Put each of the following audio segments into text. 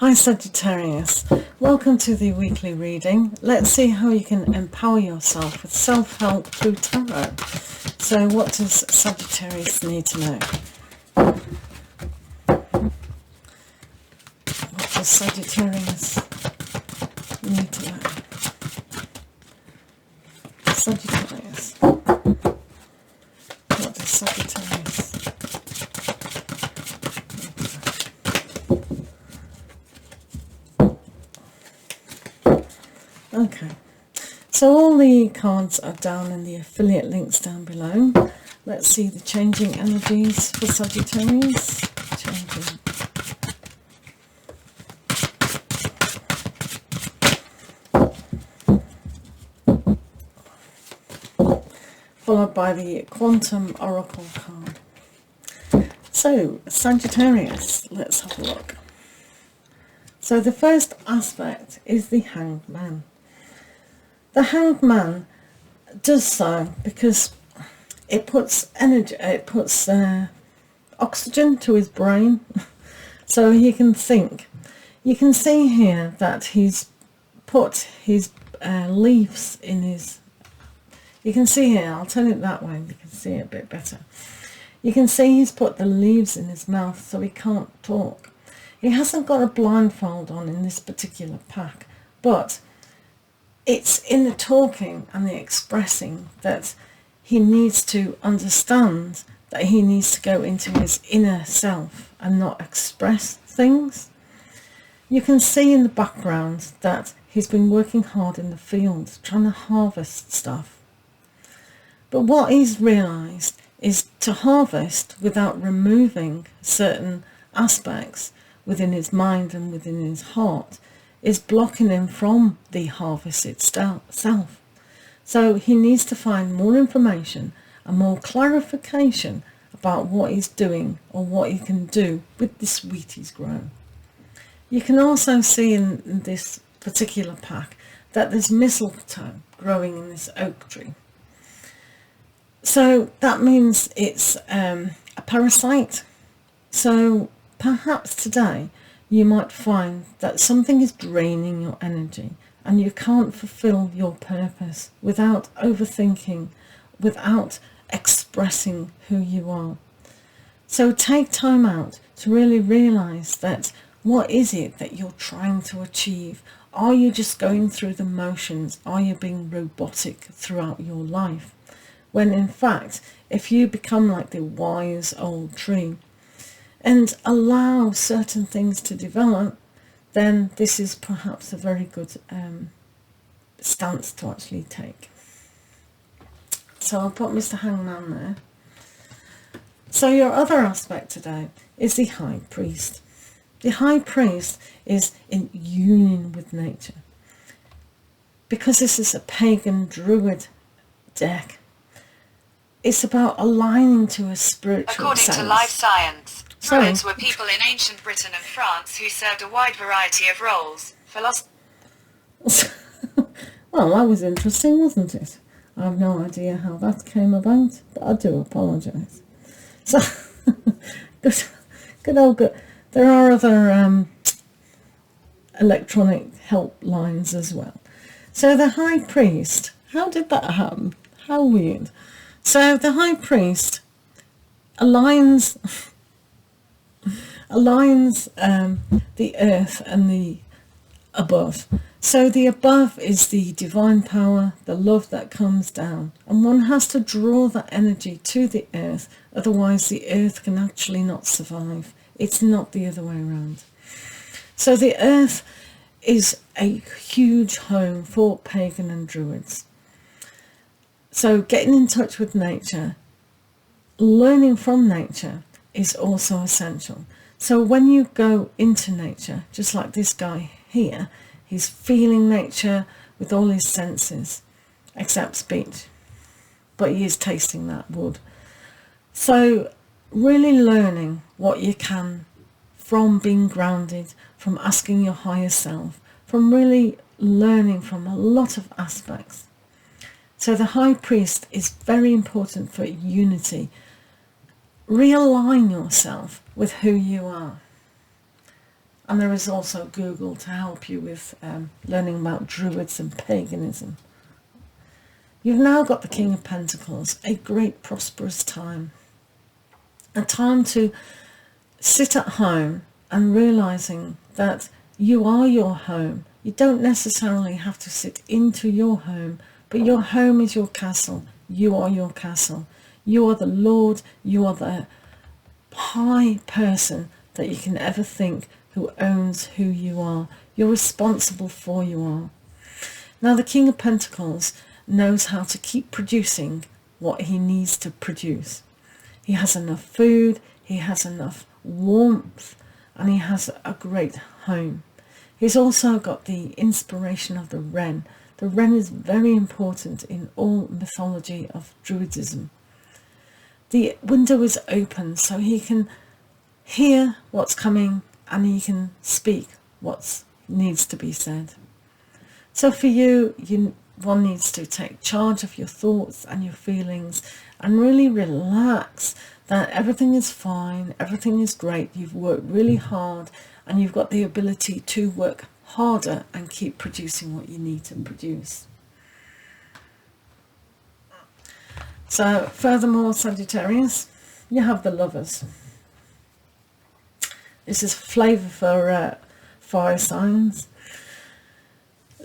Hi Sagittarius, welcome to the weekly reading. Let's see how you can empower yourself with self-help through tarot. So what does Sagittarius need to know? What does Sagittarius need to know? Sagittarius. What does Sagittarius? Okay, so all the cards are down in the affiliate links down below. Let's see the changing energies for Sagittarius. Changing. Followed by the Quantum Oracle card. So, Sagittarius, let's have a look. So the first aspect is the Hanged Man. The Hanged Man does so because it puts energy, it puts oxygen to his brain, so he can think. You can see here that he's put his leaves in his. You can see here. I'll turn it that way. You can see it a bit better. You can see he's put the leaves in his mouth, so he can't talk. He hasn't got a blindfold on in this particular pack, but it's in the talking and the expressing that he needs to understand that he needs to go into his inner self and not express things. You can see in the background that he's been working hard in the field trying to harvest stuff. But what he's realised is to harvest without removing certain aspects within his mind and within his heart is blocking him from the harvest itself. So he needs to find more information and more clarification about what he's doing or what he can do with this wheat he's grown. You can also see in this particular pack that there's mistletoe growing in this oak tree. So that means it's a parasite. So perhaps today you might find that something is draining your energy and you can't fulfill your purpose without overthinking, without expressing who you are. So take time out to really realise that what is it that you're trying to achieve? Are you just going through the motions? Are you being robotic throughout your life? When in fact, if you become like the wise old tree and allow certain things to develop, then this is perhaps a very good stance to actually take. So I'll put Mr. Hangman there. So your other aspect today is the High Priest. The High Priest is in union with nature. Because this is a pagan druid deck, it's about aligning to a spiritual sense. According to Life Science, Druids were people in ancient Britain and France who served a wide variety of roles. Well, that was interesting, wasn't it? I have no idea how that came about, but I do apologise. So, good. There are other electronic helplines as well. So the High Priest, how did that happen? How weird. So the High Priest aligns the earth and the above. So the above is the divine power, the love that comes down, and one has to draw that energy to the earth, otherwise the earth can actually not survive. It's not the other way around. So the earth is a huge home for pagan and druids. So getting in touch with nature, learning from nature is also essential. So when you go into nature, just like this guy here, he's feeling nature with all his senses, except speech, but he is tasting that wood. So really learning what you can from being grounded, from asking your higher self, from really learning from a lot of aspects. So the High Priest is very important for unity. Realign yourself with who you are. And there is also Google to help you with learning about Druids and paganism. You've now got the King of Pentacles, a great prosperous time. A time to sit at home and realizing that you are your home. You don't necessarily have to sit into your home, but your home is your castle. You are your castle. You are the Lord. You are the high person that you can ever think who owns who you are. You're responsible for you are. Now the King of Pentacles knows how to keep producing what he needs to produce. He has enough food, he has enough warmth, and he has a great home. He's also got the inspiration of the wren. The wren is very important in all mythology of Druidism. The window is open so he can hear what's coming and he can speak what needs to be said. So for you, one needs to take charge of your thoughts and your feelings and really relax that everything is fine, everything is great, you've worked really hard and you've got the ability to work harder and keep producing what you need to produce. So furthermore, Sagittarius, you have the Lovers. This is flavour for fire signs.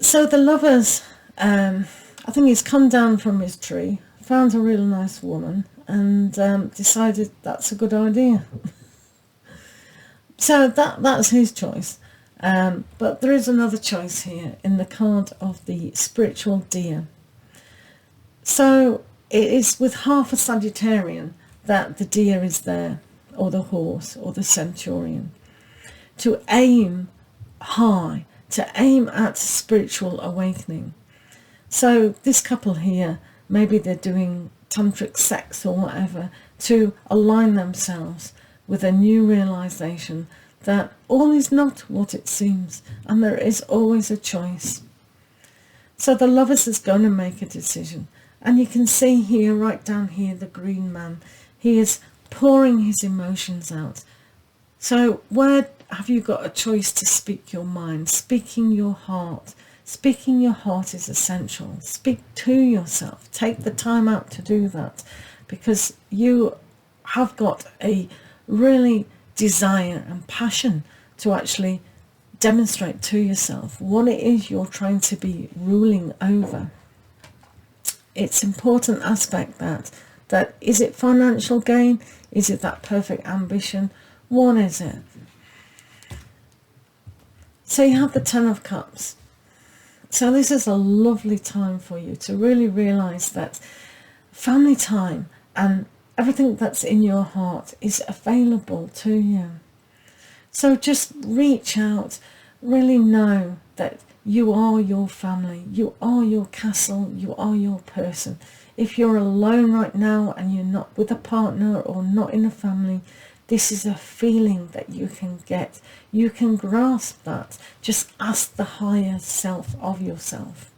So the Lovers, I think he's come down from his tree, found a real nice woman and decided that's a good idea. So that's his choice. But there is another choice here in the card of the spiritual deer. So it is with half a Sagittarian that the deer is there, or the horse, or the centurion, to aim high, to aim at spiritual awakening. So this couple here, maybe they're doing tantric sex or whatever, to align themselves with a new realization that all is not what it seems, and there is always a choice. So the Lovers is going to make a decision. And you can see here, right down here, the green man, he is pouring his emotions out. So where have you got a choice to speak your mind, speaking your heart? Speaking your heart is essential. Speak to yourself. Take the time out to do that, because you have got a really desire and passion to actually demonstrate to yourself what it is you're trying to be ruling over. It's important aspect that is it financial gain? Is it that perfect ambition? What is it? So you have the Ten of Cups. So this is a lovely time for you to really realize that family time and everything that's in your heart is available to you. So just reach out, really know that you are your family, you are your castle, you are your person. If you're alone right now and you're not with a partner or not in a family, this is a feeling that you can get. You can grasp that. Just ask the higher self of yourself.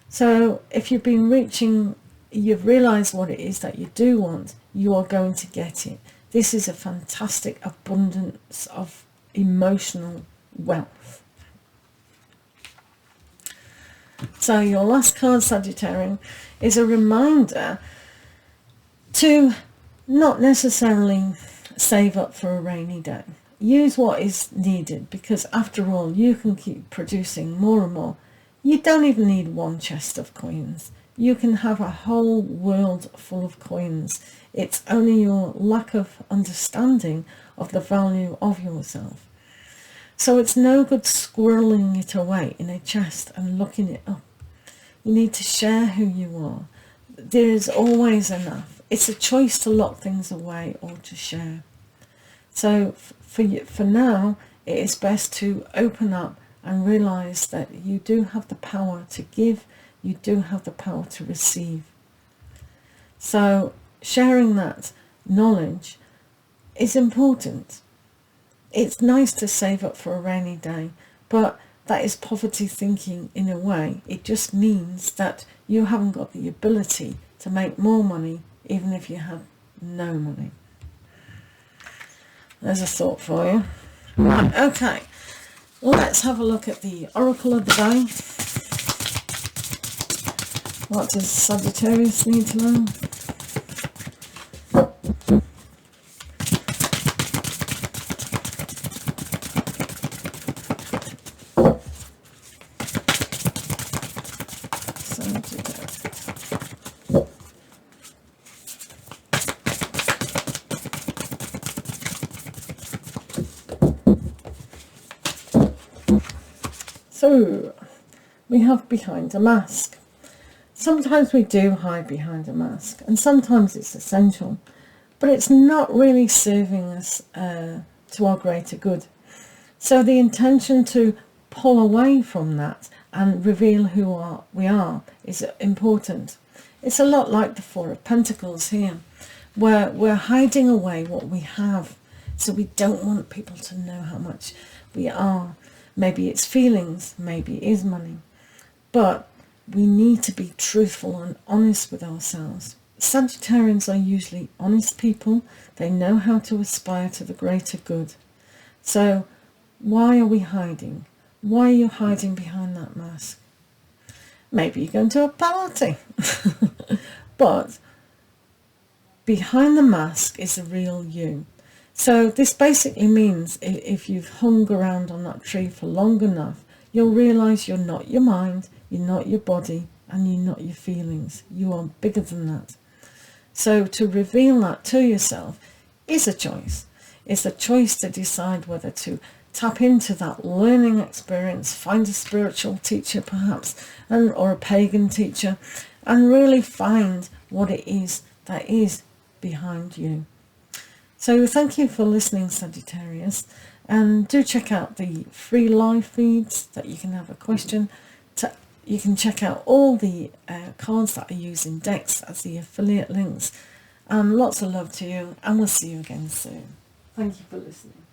So if you've been reaching, you've realized what it is that you do want, you are going to get it. This is a fantastic abundance of emotional wealth. So your last card, Sagittarian, is a reminder to not necessarily save up for a rainy day. Use what is needed, because after all, you can keep producing more and more. You don't even need one chest of coins. You can have a whole world full of coins. It's only your lack of understanding of the value of yourself. So it's no good squirreling it away in a chest and looking it up. You need to share who you are. There is always enough. It's a choice to lock things away or to share. So for now, it is best to open up and realize that you do have the power to give. You do have the power to receive. So sharing that knowledge is important. It's nice to save up for a rainy day, but that is poverty thinking in a way. It just means that you haven't got the ability to make more money even if you have no money. There's a thought for you. Right, okay. Let's have a look at the Oracle of the Day. What does Sagittarius need to know? So, we have behind a mask. Sometimes we do hide behind a mask, and sometimes it's essential, but it's not really serving us to our greater good. So the intention to pull away from that and reveal who we are is important. It's a lot like the Four of Pentacles here, where we're hiding away what we have, so we don't want people to know how much we are. Maybe it's feelings, maybe it is money, but we need to be truthful and honest with ourselves. Sagittarians are usually honest people. They know how to aspire to the greater good. So why are we hiding? Why are you hiding behind that mask? Maybe you're going to a party. But behind the mask is the real you. So this basically means if you've hung around on that tree for long enough, you'll realise you're not your mind, you're not your body, and you're not your feelings. You are bigger than that. So to reveal that to yourself is a choice. It's a choice to decide whether to tap into that learning experience, find a spiritual teacher perhaps, or a pagan teacher, and really find what it is that is behind you. So thank you for listening, Sagittarius, and do check out the free live feeds that you can have a question. You can check out all the cards that I use in decks as the affiliate links. Lots of love to you, and we'll see you again soon. Thank you for listening.